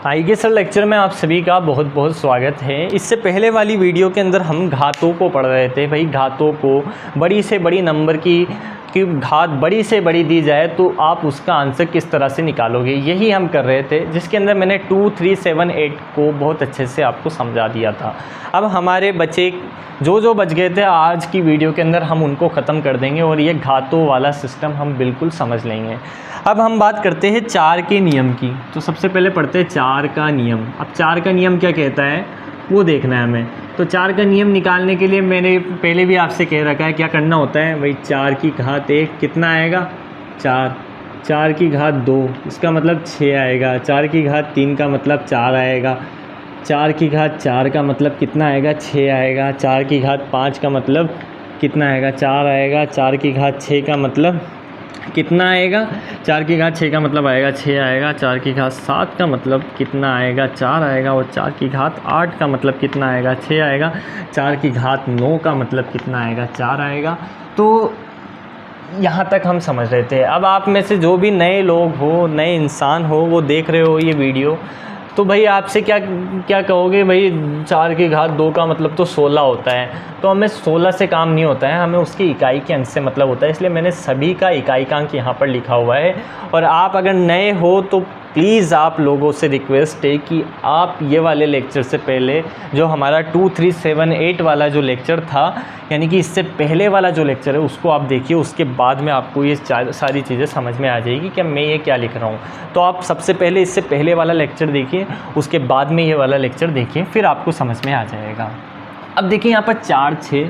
आइए sir, lecture में आप सभी का बहुत बहुत स्वागत है। इससे पहले वाली वीडियो के अंदर हम घातों को पढ़ रहे थे। भाई घातों को बड़ी से बड़ी नंबर की घात बड़ी से बड़ी दी जाए तो आप उसका आंसर किस तरह से निकालोगे, यही हम कर रहे थे, जिसके अंदर मैंने 2, 3, 7, 8 को बहुत अच्छे से आपको समझा दिया था। अब हमारे बच्चे जो बच गए थे आज की वीडियो के अंदर हम उनको ख़त्म कर देंगे और ये घातों वाला सिस्टम हम बिल्कुल समझ लेंगे। अब हम बात करते हैं 4 के नियम की। तो सबसे पहले पढ़ते हैं 4 का नियम। अब 4 का नियम क्या कहता है वो देखना है हमें। तो 4 का नियम निकालने के लिए मैंने पहले भी आपसे कह रखा है क्या करना होता है। भाई 4 की घात 1 कितना आएगा 4, 4 की घात 2 इसका मतलब 6 आएगा, 4 की घात 3 का मतलब 4 आएगा, 4 की घात 4 का मतलब कितना आएगा 6 आएगा, 4 की घात 5 का मतलब कितना आएगा 4 आएगा, 4 की घात 6 का मतलब कितना आएगा, 4 की घात 6 का मतलब आएगा 6 आएगा, 4 की घात 7 का मतलब कितना आएगा 4 आएगा, और 4 की घात 8 का मतलब कितना आएगा 6 आएगा, 4 की घात 9 का मतलब कितना आएगा 4 आएगा। तो यहाँ तक हम समझ रहे थे। अब आप में से जो भी नए लोग हो, नए इंसान हो, वो देख रहे हो ये वीडियो, तो भाई आपसे क्या क्या कहोगे। भाई 4 की घात 2 का मतलब तो 16 होता है, तो हमें 16 से काम नहीं होता है, हमें उसकी इकाई के अंश से मतलब होता है। इसलिए मैंने सभी का इकाई का अंक यहाँ पर लिखा हुआ है। और आप अगर नए हो तो प्लीज़ आप लोगों से रिक्वेस्ट है कि आप ये वाले लेक्चर से पहले जो हमारा 2, 3, 7, 8 वाला जो लेक्चर था, यानी कि इससे पहले वाला जो लेक्चर है उसको आप देखिए। उसके बाद में आपको ये सारी चीज़ें समझ में आ जाएगी कि मैं ये क्या लिख रहा हूँ। तो आप सबसे पहले इससे पहले वाला लेक्चर देखिए, उसके बाद में ये वाला लेक्चर देखिए, फिर आपको समझ में आ जाएगा। अब देखिए यहाँ पर 4, 6,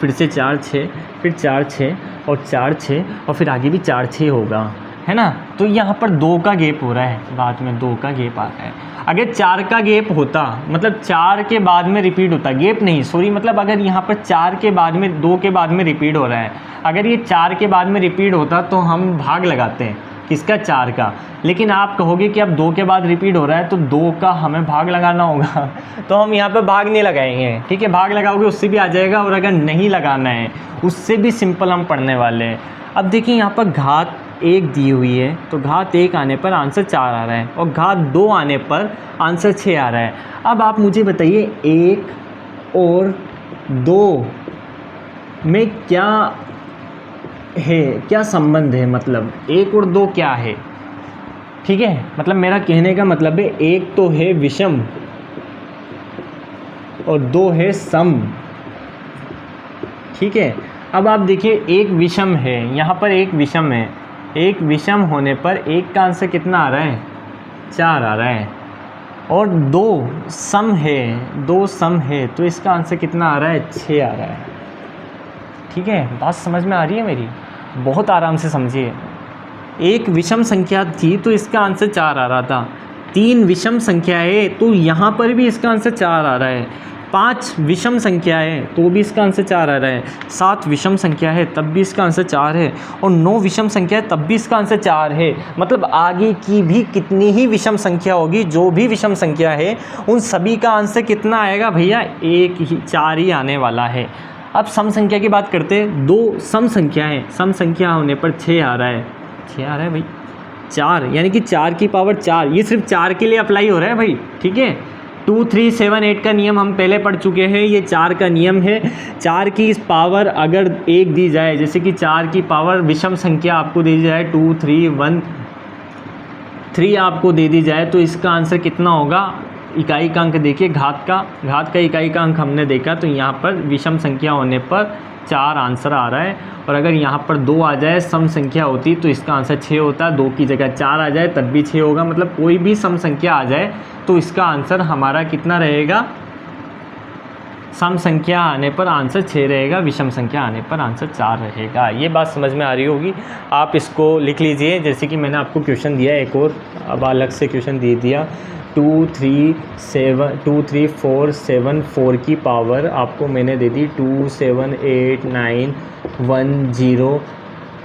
फिर से 4, 6, फिर 4, 6 और 4, 6 और फिर आगे भी 4, 6 होगा, है ना। तो यहाँ पर 2 का गैप हो रहा है, बाद में 2 का गैप आ रहा है। अगर 4 का गैप होता, मतलब 4 के बाद में रिपीट होता, गैप नहीं सॉरी, मतलब अगर यहाँ पर 4 के बाद में 2 के बाद में रिपीट हो रहा है, अगर ये 4 के बाद में रिपीट होता तो हम भाग लगाते हैं किसका 4 का। लेकिन आप कहोगे कि अब 2 के बाद रिपीट हो रहा है तो 2 का हमें भाग लगाना होगा तो हम यहाँ पे भाग नहीं लगाएंगे, ठीक है। भाग लगाओगे उससे भी आ जाएगा, और अगर नहीं लगाना है उससे भी सिंपल हम पढ़ने वाले हैं। अब देखिए यहाँ पर घात 1 दी हुई है, तो घात 1 आने पर आंसर 4 आ रहा है, और घात 2 आने पर आंसर 6 आ रहा है। अब आप मुझे बताइए 1 और 2 में क्या है, क्या संबंध है, मतलब 1 और 2 क्या है, ठीक है। मतलब मेरा कहने का मतलब है 1 तो है विषम और 2 है सम, ठीक है। अब आप देखिए 1 विषम है, यहाँ पर 1 विषम है, 1 विषम होने पर 1 का आंसर कितना आ रहा है 4 आ रहा है, और 2 सम है, 2 सम है तो इसका आंसर कितना आ रहा है 6 आ रहा है, ठीक है। बात समझ में आ रही है मेरी, बहुत आराम से समझिए। 1 विषम संख्या थी तो इसका आंसर 4 आ रहा था, 3 विषम संख्या है तो यहाँ पर भी इसका आंसर 4 आ रहा है, 5 विषम संख्या है तो भी इसका आंसर 4 आ रहा है, 7 विषम संख्या है तब भी इसका आंसर 4 है, और 9 विषम संख्या है तब भी इसका आंसर 4 है। मतलब आगे की भी कितनी ही विषम संख्या होगी, जो भी विषम संख्या है उन सभी का आंसर कितना आएगा भैया 4 ही आने वाला है। अब सम संख्या की बात करते हैं। 2 सम संख्या है, सम संख्या होने पर 6 आ रहा है, 6 आ रहा है भाई 4, यानी कि 4 की पावर 4, ये सिर्फ 4 के लिए अप्लाई हो रहा है भाई, ठीक है। 2, 3, 7, 8 का नियम हम पहले पढ़ चुके हैं, ये 4 का नियम है। 4 की इस पावर अगर 1 दी जाए, जैसे कि 4 की पावर विषम संख्या आपको दी जाए 2, 3, 1, 3 आपको दे दी जाए तो इसका आंसर कितना होगा। इकाई का अंक देखिए, घात का इकाई का अंक हमने देखा, तो यहाँ पर विषम संख्या होने पर 4 आंसर आ रहा है, और अगर यहाँ पर 2 आ जाए सम संख्या होती तो इसका आंसर 6 होता, 2 की जगह 4 आ जाए तब भी 6 होगा। मतलब कोई भी सम संख्या आ जाए तो इसका आंसर हमारा कितना रहेगा, सम संख्या आने पर आंसर 6 रहेगा, विषम संख्या आने पर आंसर 4 रहेगा। ये बात समझ में आ रही होगी, आप इसको लिख लीजिए। जैसे कि मैंने आपको क्वेश्चन दिया एक और, अब अलग से क्वेश्चन दे दिया। 2, 3, 4, 7, 4 की पावर आपको मैंने दे दी 2, 7, 8, 9, 1, 0,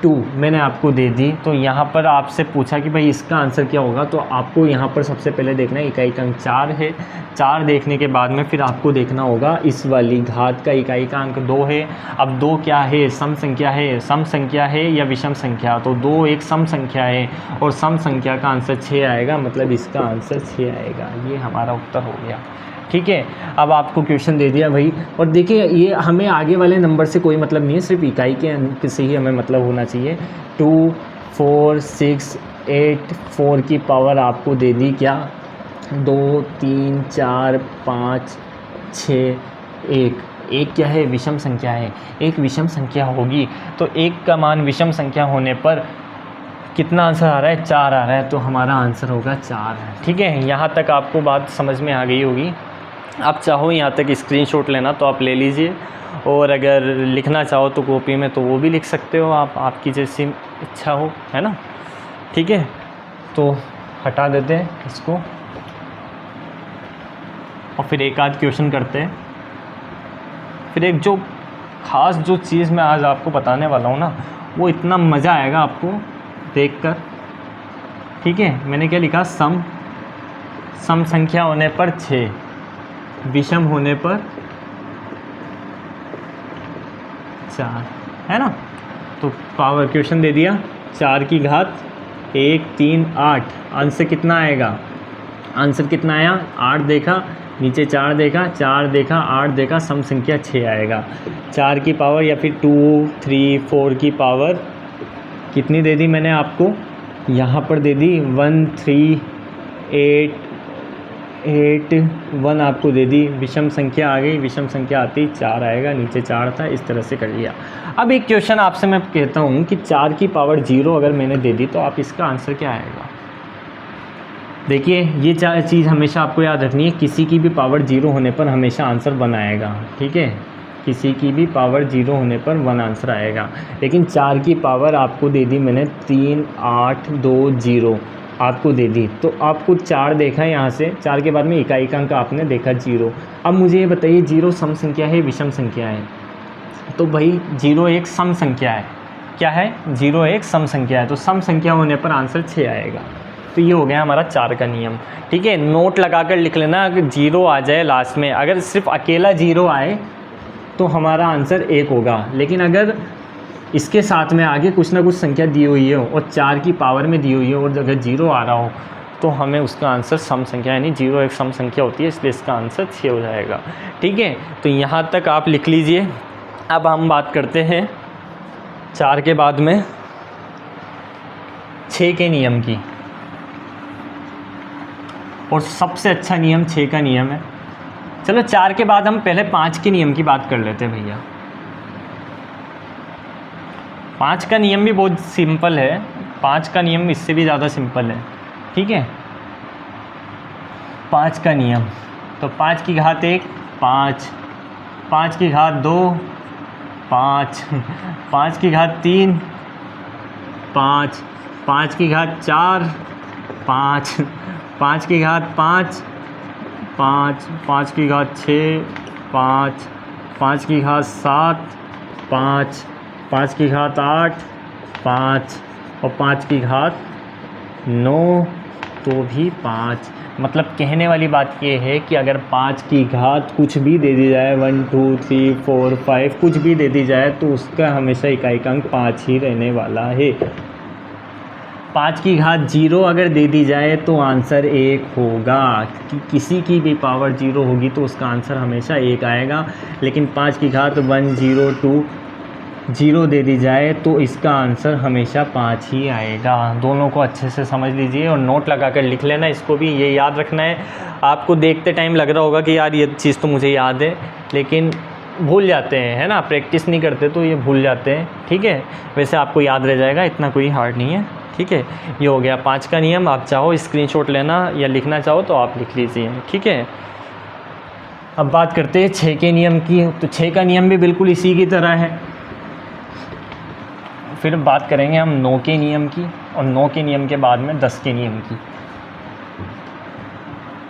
2 मैंने आपको दे दी, तो यहाँ पर आपसे पूछा कि भाई इसका आंसर क्या होगा, तो आपको यहाँ पर सबसे पहले देखना है इकाई का अंक 4 है। 4 देखने के बाद में फिर आपको देखना होगा इस वाली घात का इकाई का अंक 2 है। अब 2 क्या है, सम संख्या है, सम संख्या है या विषम संख्या, तो 2 एक सम संख्या है और सम संख्या का आंसर 6 आएगा, मतलब इसका आंसर 6 आएगा। ये हमारा उत्तर हो गया। ठीक है, अब आपको क्वेश्चन दे दिया भाई, और देखिए ये हमें आगे वाले नंबर से कोई मतलब नहीं है, सिर्फ इकाई के अंक से ही हमें मतलब होना चाहिए। 2 4 6 8 4 की पावर आपको दे दी क्या, 2 3 4 5 6 1। एक क्या है, विषम संख्या है। एक विषम संख्या होगी तो एक का मान विषम संख्या होने पर कितना आंसर आ रहा है, 4 आ रहा है, तो हमारा आंसर होगा 4 है। ठीक है, यहाँ तक आपको बात समझ में आ गई होगी। आप चाहो यहाँ तक स्क्रीनशॉट लेना तो आप ले लीजिए, और अगर लिखना चाहो तो कॉपी में तो वो भी लिख सकते हो आप, आपकी जैसी इच्छा हो, है ना। ठीक है, तो हटा देते हैं इसको और फिर एक आध क्वेश्चन करते हैं। फिर एक जो ख़ास जो चीज़ मैं आज आपको बताने वाला हूँ ना, वो इतना मज़ा आएगा आपको देखकर। ठीक है, मैंने क्या लिखा, सम संख्या होने पर 6, विषम होने पर 4, है ना। तो पावर क्वेश्चन दे दिया, 4 की घात 1 3 8, आंसर कितना आएगा, आंसर कितना आया, 8 देखा, नीचे 4 देखा, 4 देखा, 8 देखा, सम संख्या 6 आएगा। 4 की पावर या फिर 2 3 4 की पावर कितनी दे दी मैंने आपको, यहाँ पर दे दी 1 3 8 8 1 आपको दे दी। विषम संख्या आ गई, विषम संख्या आती 4 आएगा, नीचे 4 था, इस तरह से कर लिया। अब एक क्वेश्चन आपसे मैं कहता हूँ कि 4 की पावर 0 अगर मैंने दे दी तो आप इसका आंसर क्या आएगा। देखिए ये चीज़ हमेशा आपको याद रखनी है, किसी की भी पावर 0 होने पर हमेशा आंसर 1 आएगा। ठीक है, किसी की भी पावर 0 होने पर 1 आंसर आएगा। लेकिन 4 की पावर आपको दे दी मैंने 3 8 2 0 आपको दे दी, तो आपको 4 देखा है, यहाँ से 4 के बाद में इकाई का अंक आपने देखा 0। अब मुझे ये बताइए 0 सम संख्या है विषम संख्या है, तो भाई 0 एक सम संख्या है। क्या है, 0 एक सम संख्या है, तो सम संख्या होने पर आंसर 6 आएगा। तो ये हो गया हमारा 4 का नियम। ठीक है, नोट लगा कर लिख लेना, अगर 0 आ जाए लास्ट में, अगर सिर्फ अकेला 0 आए तो हमारा आंसर 1 होगा, लेकिन अगर इसके साथ में आगे कुछ ना कुछ संख्या दी हुई हो और 4 की पावर में दी हुई हो और अगर 0 आ रहा हो तो हमें उसका आंसर सम संख्या, यानी 0 एक सम संख्या होती है, इसलिए इसका आंसर 6 हो जाएगा। ठीक है, तो यहाँ तक आप लिख लीजिए। अब हम बात करते हैं 4 के बाद में 6 के नियम की, और सबसे अच्छा नियम 6 का नियम है। चलो 4 के बाद हम पहले 5 के नियम की बात कर लेते हैं भैया। 5 का नियम भी बहुत सिंपल है, 5 का नियम इससे भी ज़्यादा सिंपल है। ठीक है, 5 का नियम, तो 5 की घात 1 5, 5 की घात 2 5, 5 की घात 3 5, 5 की घात 4 5, 5 की घात 5 5, 5 की घात 6 5, 5 की घात 7 5, 5 की घात 8 5 और 5 की घात 9, तो भी 5। मतलब कहने वाली बात ये है कि अगर 5 की घात कुछ भी दे दी जाए, 1 2 3 4 5 कुछ भी दे दी जाए, तो उसका हमेशा इकाई का अंक 5 ही रहने वाला है। 5 की घात 0 अगर दे दी जाए तो आंसर 1 होगा, कि किसी की भी पावर 0 होगी तो उसका आंसर हमेशा 1 आएगा। लेकिन 5 की घात 1 0 2 0 दे दी जाए तो इसका आंसर हमेशा 5 ही आएगा। दोनों को अच्छे से समझ लीजिए और नोट लगा कर लिख लेना, इसको भी ये याद रखना है। आपको देखते टाइम लग रहा होगा कि यार ये चीज़ तो मुझे याद है, लेकिन भूल जाते हैं, है ना, प्रैक्टिस नहीं करते तो ये भूल जाते हैं। ठीक है, वैसे आपको याद रह जाएगा, इतना कोई हार्ड नहीं है। ठीक है, ये हो गया 5 का नियम। आप चाहो स्क्रीनशॉट लेना या लिखना चाहो तो आप लिख लीजिए। ठीक है, अब बात करते हैं 6 के नियम की। तो 6 का नियम भी बिल्कुल इसी की तरह है। फिर बात करेंगे हम 9 के नियम की, और 9 के नियम के बाद में 10 के नियम की।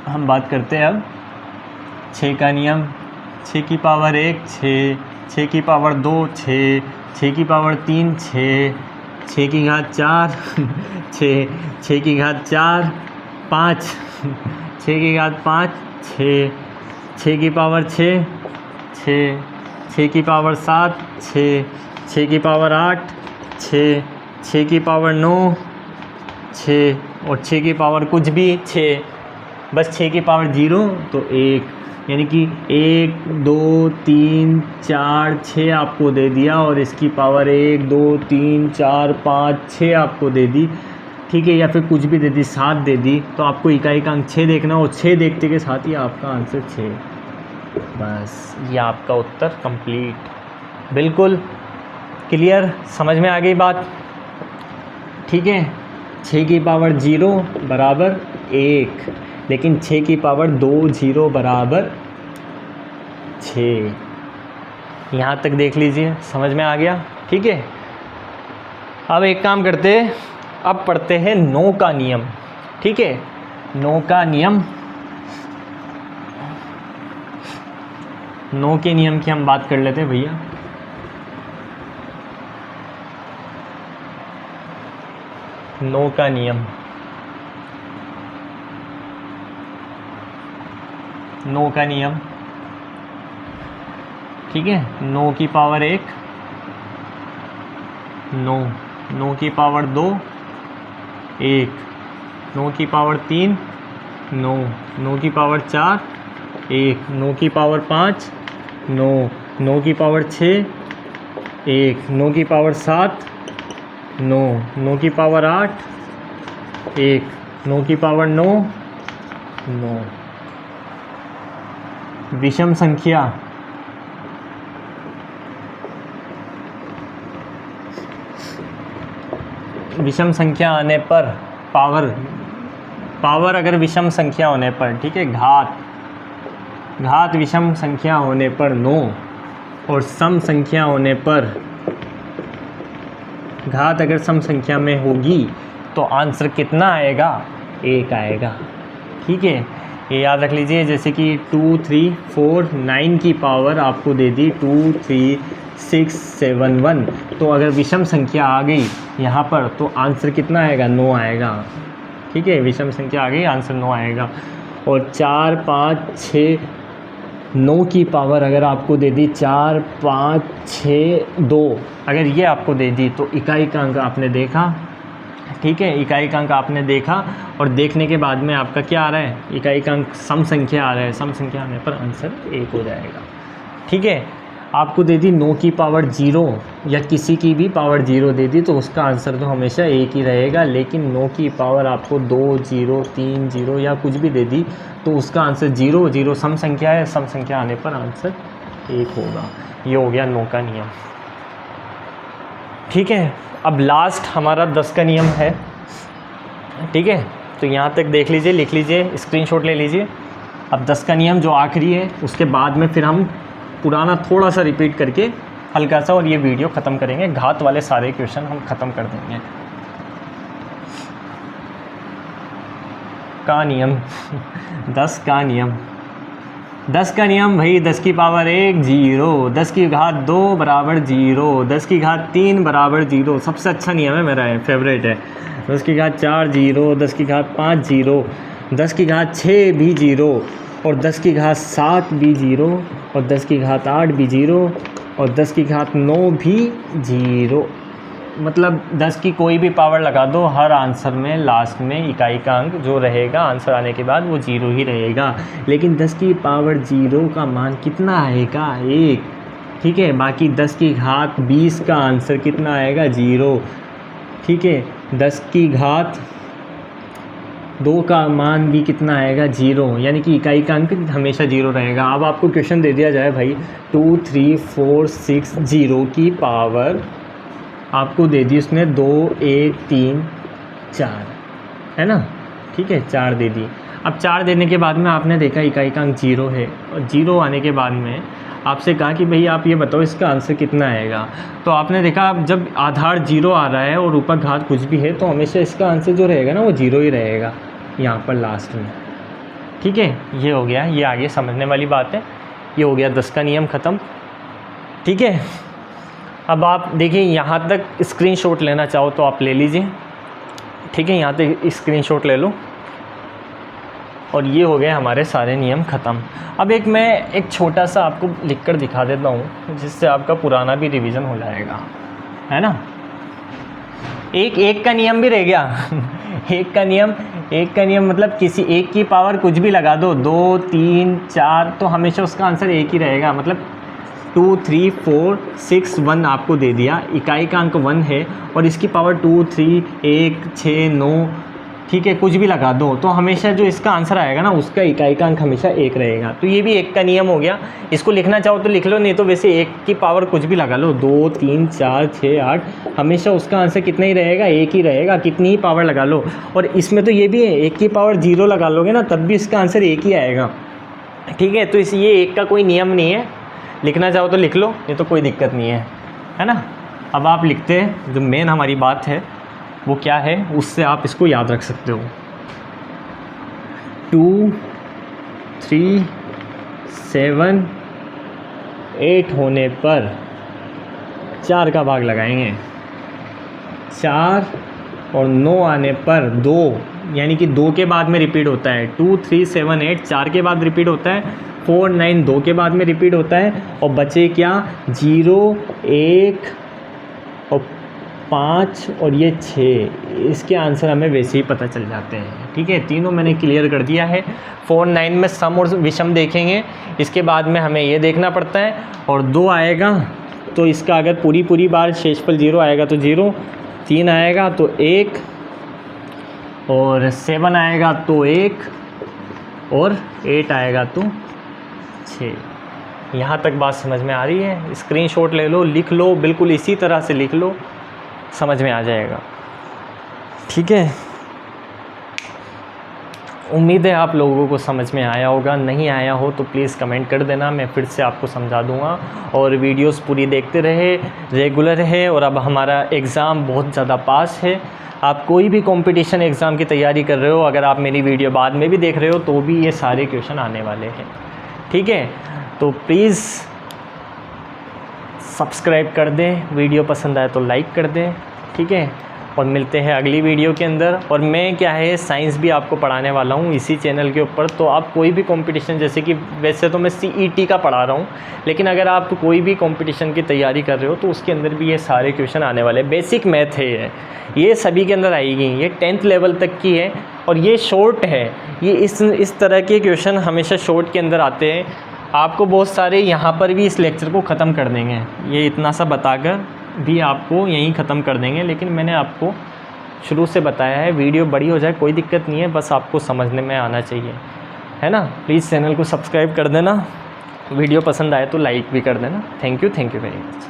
हम बात करते हैं अब 6 का नियम। 6 की पावर 1 6, 6 की पावर 2 6, 6 की पावर 3 6, 6 की घात 4 6 की घात 4 5 6 की घात 5 6 6 की पावर 6 6 की पावर 7 6 की पावर 8 6 की पावर 9 6 और 6 की पावर कुछ भी 6, बस 6 की पावर 0 तो 1, यानी कि 1 2 3 4 6 आपको दे दिया और इसकी पावर 1 2 3 4 5 6 आपको दे दी, ठीक है, या फिर कुछ भी दे दी 7 दे दी, तो आपको इकाई का अंक 6 देखना और 6 देखते के साथ ही आपका आंसर 6। बस ये आपका उत्तर कंप्लीट। बिल्कुल क्लियर, समझ में आ गई बात, ठीक है। 6 की पावर 0 बराबर 1, लेकिन 6 की पावर 2 0 बराबर 6। यहाँ तक देख लीजिए, समझ में आ गया, ठीक है। अब एक काम करते हैं, अब पढ़ते हैं 9 का नियम, ठीक है। 9 का नियम, 9 के नियम की हम बात कर लेते हैं भैया। नो का नियम, 9 का नियम, ठीक है। 9 की पावर 1 9, 9 की पावर 2 1, 9 की पावर 3 9, 9 की पावर 4 1, 9 की पावर 5 9, 9 की पावर 6 1, 9 की पावर 7 9, 9 की पावर 8 1, 9 की पावर 9 9। विषम संख्या, विषम संख्या आने पर पावर अगर विषम संख्या होने पर, ठीक है, घात विषम संख्या होने पर 9 और सम संख्या होने पर, घात अगर सम संख्या में होगी तो आंसर कितना आएगा, 1 आएगा, ठीक है। ये याद रख लीजिए, जैसे कि 2 3 4 9 की पावर आपको दे दी 2 3 6 7 1, तो अगर विषम संख्या आ गई यहाँ पर तो आंसर कितना आएगा, 9 आएगा, ठीक है। विषम संख्या आ गई, आंसर 9 आएगा। और 4 5 6 9 की पावर अगर आपको दे दी 4 5 6 2, अगर ये आपको दे दी तो इकाई का अंक आपने देखा, ठीक है, इकाई का अंक आपने देखा और देखने के बाद में आपका क्या आ रहा है, इकाई का अंक सम संख्या आ रहा है, सम संख्या आने पर आंसर 1 हो जाएगा, ठीक है। आपको दे दी 9 की पावर 0 या किसी की भी पावर 0 दे दी तो उसका आंसर तो हमेशा 1 ही रहेगा, लेकिन 9 की पावर आपको 2 0 3 0 या कुछ भी दे दी तो उसका आंसर 0 0 सम संख्या है, सम संख्या आने पर आंसर 1 होगा। ये हो गया 9 का नियम, ठीक है। अब लास्ट हमारा 10 का नियम है, ठीक है। तो यहाँ तक देख लीजिए, लिख लीजिए, स्क्रीनशॉट ले लीजिए। अब 10 का नियम जो आखिरी है, उसके बाद में फिर हम पुराना थोड़ा सा रिपीट करके हल्का सा और ये वीडियो ख़त्म करेंगे, घात वाले सारे क्वेश्चन हम ख़त्म कर देंगे। का नियम 10 का नियम, 10 का नियम भाई, 10 की पावर 1 0, 10 की घात 2 बराबर 0, 10 की घात 3 बराबर 0, सबसे अच्छा नियम है मेरा, फेवरेट है। 10 की घात 4 0, 10 की घात 5 0, 10 की घात 6 भी 0 और 10 की घात 7 भी 0 और 10 की घात 8 भी 0 और 10 की घात 9 भी 0। मतलब 10 की कोई भी पावर लगा दो, हर आंसर में लास्ट में इकाई का अंक जो रहेगा आंसर आने के बाद वो 0 ही रहेगा। लेकिन 10 की पावर 0 का मान कितना आएगा, 1, ठीक है। बाकी 10 की घात 20 का आंसर कितना आएगा, 0, ठीक है। 10 की घात 2 का मान भी कितना आएगा, 0, यानी कि इकाई का अंक हमेशा 0 रहेगा। अब आपको क्वेश्चन दे दिया जाए भाई 2 3 4 6 0 की पावर आपको दे दी उसने 2 1 3 4, है ना, ठीक है, 4 दे दी। अब 4 देने के बाद में आपने देखा इकाई का अंक 0 है और 0 आने के बाद में आपसे कहा कि भाई आप ये बताओ इसका आंसर कितना आएगा। तो आपने देखा जब आधार 0 आ रहा है और ऊपर घात कुछ भी है तो हमेशा इसका आंसर जो रहेगा ना वो 0 ही रहेगा यहाँ पर लास्ट में, ठीक है। ये हो गया, ये आगे समझने वाली बात है। ये हो गया 10 का नियम ख़त्म, ठीक है। अब आप देखिए यहाँ तक स्क्रीनशॉट लेना चाहो तो आप ले लीजिए, ठीक है, यहाँ तक स्क्रीनशॉट ले लो। और ये हो गए हमारे सारे नियम ख़त्म। अब मैं एक छोटा सा आपको लिख कर दिखा देता हूँ, जिससे आपका पुराना भी रिवीजन हो जाएगा, है ना। एक का नियम भी रह गया एक का नियम मतलब किसी एक की पावर कुछ भी लगा दो, 2 3 4, तो हमेशा उसका आंसर एक ही रहेगा। मतलब 2 3 4 6 1 आपको दे दिया, इकाई का अंक 1 है और इसकी पावर 2 3 1 6 9, ठीक है, कुछ भी लगा दो तो हमेशा जो इसका आंसर आएगा ना उसका इकाई का अंक हमेशा एक रहेगा। तो ये भी एक का नियम हो गया। इसको लिखना चाहो तो लिख लो, नहीं तो वैसे एक की पावर कुछ भी लगा लो, 2 3 4 6 8, हमेशा उसका आंसर कितना ही रहेगा, एक ही रहेगा, कितनी ही पावर लगा लो। और इसमें तो ये भी है, एक की पावर 0 लगा लोगे ना तब भी इसका आंसर एक ही आएगा, ठीक है। तो ये एक का कोई नियम नहीं है, लिखना चाहो तो लिख लो, ये तो कोई दिक्कत नहीं है ना। अब आप लिखते हैं, जो मेन हमारी बात है वो क्या है, उससे आप इसको याद रख सकते हो। 2 3 7 8 होने पर 4 का भाग लगाएंगे, 4 और 9 आने पर 2, यानी कि 2 के बाद में रिपीट होता है। 2 3 7 8 4 के बाद रिपीट होता है, 4 9 2 के बाद में रिपीट होता है, और बचे क्या, 0 1 और 5 और ये 6। इसके आंसर हमें वैसे ही पता चल जाते हैं, ठीक है। तीनों मैंने क्लियर कर दिया है। 4 9 में सम और विषम देखेंगे, इसके बाद में हमें ये देखना पड़ता है, और 2 आएगा तो इसका अगर पूरी बार शेषफल 0 आएगा तो 0, 3 आएगा तो 1, और 7 आएगा तो 1, और 8 आएगा तो 6। यहाँ तक बात समझ में आ रही है? स्क्रीनशॉट ले लो, लिख लो, बिल्कुल इसी तरह से लिख लो, समझ में आ जाएगा, ठीक है। उम्मीद है आप लोगों को समझ में आया होगा। नहीं आया हो तो प्लीज़ कमेंट कर देना, मैं फिर से आपको समझा दूंगा। और वीडियोस पूरी देखते रहे, रेगुलर रहे। और अब हमारा एग्ज़ाम बहुत ज़्यादा पास है। आप कोई भी कंपटीशन एग्ज़ाम की तैयारी कर रहे हो, अगर आप मेरी वीडियो बाद में भी देख रहे हो तो भी ये सारे क्वेश्चन आने वाले हैं, ठीक है। तो प्लीज़ सब्सक्राइब कर दें, वीडियो पसंद आए तो लाइक कर दें, ठीक है। और मिलते हैं अगली वीडियो के अंदर। और मैं क्या है, साइंस भी आपको पढ़ाने वाला हूँ इसी चैनल के ऊपर। तो आप कोई भी कंपटीशन, जैसे कि वैसे तो मैं CET का पढ़ा रहा हूँ, लेकिन अगर आप कोई भी कंपटीशन की तैयारी कर रहे हो तो उसके अंदर भी ये सारे क्वेश्चन आने वाले। बेसिक मैथ है ये सभी के अंदर आएगी, ये 10th लेवल तक की है, और ये शॉर्ट है। ये इस तरह के क्वेश्चन हमेशा शॉर्ट के अंदर आते हैं। आपको बहुत सारे यहाँ पर भी इस लेक्चर को ख़त्म कर देंगे, ये इतना सा बताकर भी आपको यहीं ख़त्म कर देंगे। लेकिन मैंने आपको शुरू से बताया है, वीडियो बड़ी हो जाए कोई दिक्कत नहीं है, बस आपको समझने में आना चाहिए, है ना। प्लीज़ चैनल को सब्सक्राइब कर देना, वीडियो पसंद आए तो लाइक भी कर देना। Thank you very much.